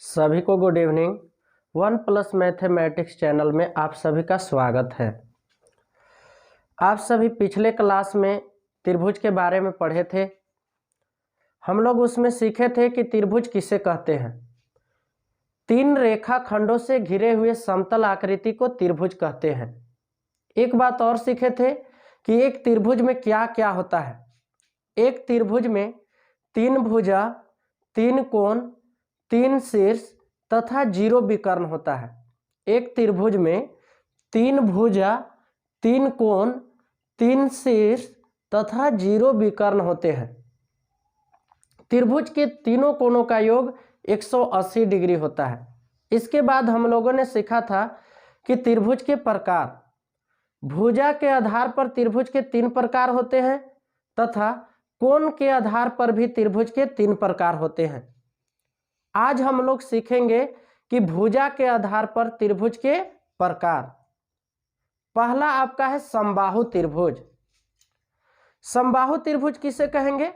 सभी को good evening. 1+ mathematics channel में आप सभी का स्वागत है। आप सभी पिछले क्लास में त्रिभुज के बारे में पढ़े थे। हम लोग उसमें सीखे थे कि त्रिभुज किसे कहते हैं। 3 रेखा खंडों से घिरे हुए समतल आकृति को त्रिभुज कहते हैं। एक बात और सीखे थे कि एक त्रिभुज में क्या क्या होता है। एक त्रिभुज में 3 भुजा, 3 कोण, 3 शीर्ष तथा 0 विकर्ण होता है। एक त्रिभुज में 3 भुजा, 3 कोण, 3 शीर्ष तथा 0 विकर्ण होते हैं। त्रिभुज के तीनों कोणों का योग 180 डिग्री होता है। इसके बाद हम लोगों ने सीखा था कि त्रिभुज के प्रकार। भुजा के आधार पर त्रिभुज के 3 प्रकार होते हैं तथा कोण के आधार पर भी त्रिभुज के 3 प्रकार होते हैं। आज हम लोग सीखेंगे कि भुजा के आधार पर त्रिभुज के प्रकार। पहला आपका है समबाहु त्रिभुज। समबाहु त्रिभुज किसे कहेंगे?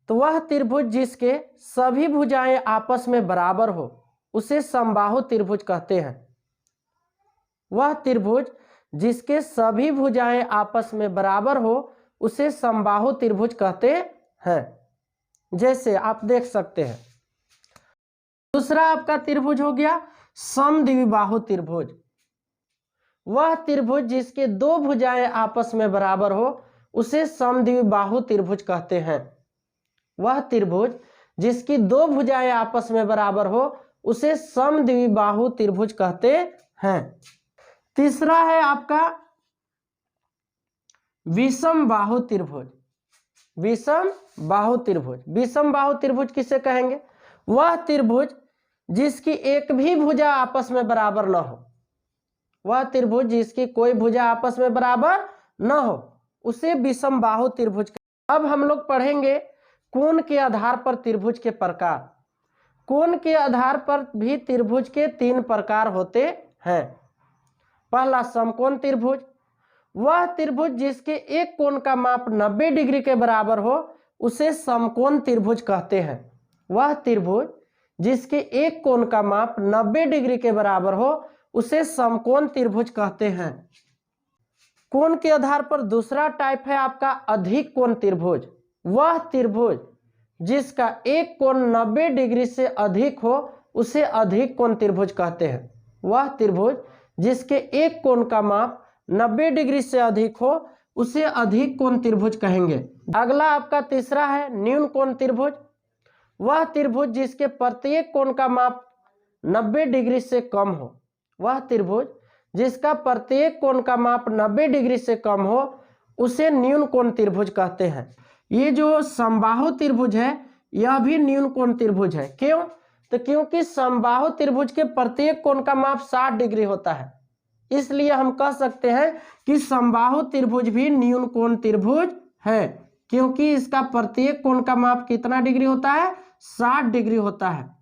तो वह त्रिभुज जिसके सभी भुजाएं आपस में बराबर हो उसे समबाहु त्रिभुज कहते हैं। वह त्रिभुज जिसके सभी भुजाएं आपस में बराबर हो उसे समबाहु त्रिभुज कहते हैं। जैसे आप देख सकते हैं। दूसरा आपका त्रिभुज हो गया समद्विबाहु त्रिभुज। वह त्रिभुज जिसके 2 भुजाएं आपस में बराबर हो उसे समद्विबाहु त्रिभुज कहते हैं। वह त्रिभुज जिसकी 2 भुजाएं आपस में बराबर हो उसे समद्विबाहु त्रिभुज कहते हैं। तीसरा है आपका विषमबाहु त्रिभुज। विषमबाहु त्रिभुज। विषमबाहु त्रिभुज किसे कहेंगे? वह त्रिभुज जिसकी एक भी भुजा आपस में बराबर न हो। वह त्रिभुज जिसकी कोई भुजा आपस में बराबर न हो उसे विषमबाहु त्रिभुज। अब हम लोग पढ़ेंगे कोण के आधार पर त्रिभुज के प्रकार। कोण के आधार पर भी त्रिभुज के 3 प्रकार होते हैं। पहला समकोण त्रिभुज। वह त्रिभुज जिसके एक कोण का माप 90 डिग्री के बराबर हो उसे समकोण त्रिभुज कहते हैं। वह त्रिभुज जिसके एक कोण का माप 90 डिग्री के बराबर हो उसे समकोण त्रिभुज कहते हैं। कोण के आधार पर दूसरा टाइप है आपका अधिक कोण त्रिभुज। वह त्रिभुज जिसका एक कोण 90 डिग्री से अधिक हो उसे अधिक कोण त्रिभुज कहते हैं। वह त्रिभुज जिसके एक कोण का माप 90 डिग्री से अधिक हो उसे अधिक कोण त्रिभुज कहेंगे। अगला आपका तीसरा है न्यून कोण त्रिभुज। वह त्रिभुज जिसके प्रत्येक कोण का माप 90 डिग्री से कम हो। वह त्रिभुज जिसका प्रत्येक कोण का माप 90 डिग्री से कम हो उसे न्यून कोण त्रिभुज कहते हैं। ये जो समबाहु त्रिभुज है यह भी न्यून कोण त्रिभुज है। क्यों? तो क्योंकि समबाहु त्रिभुज के प्रत्येक कोण का माप 60 डिग्री होता है, इसलिए हम कह सकते हैं कि समबाहु त्रिभुज भी न्यून कोण त्रिभुज है, क्योंकि इसका प्रत्येक कोण का माप कितना डिग्री होता है? 60 डिग्री होता है।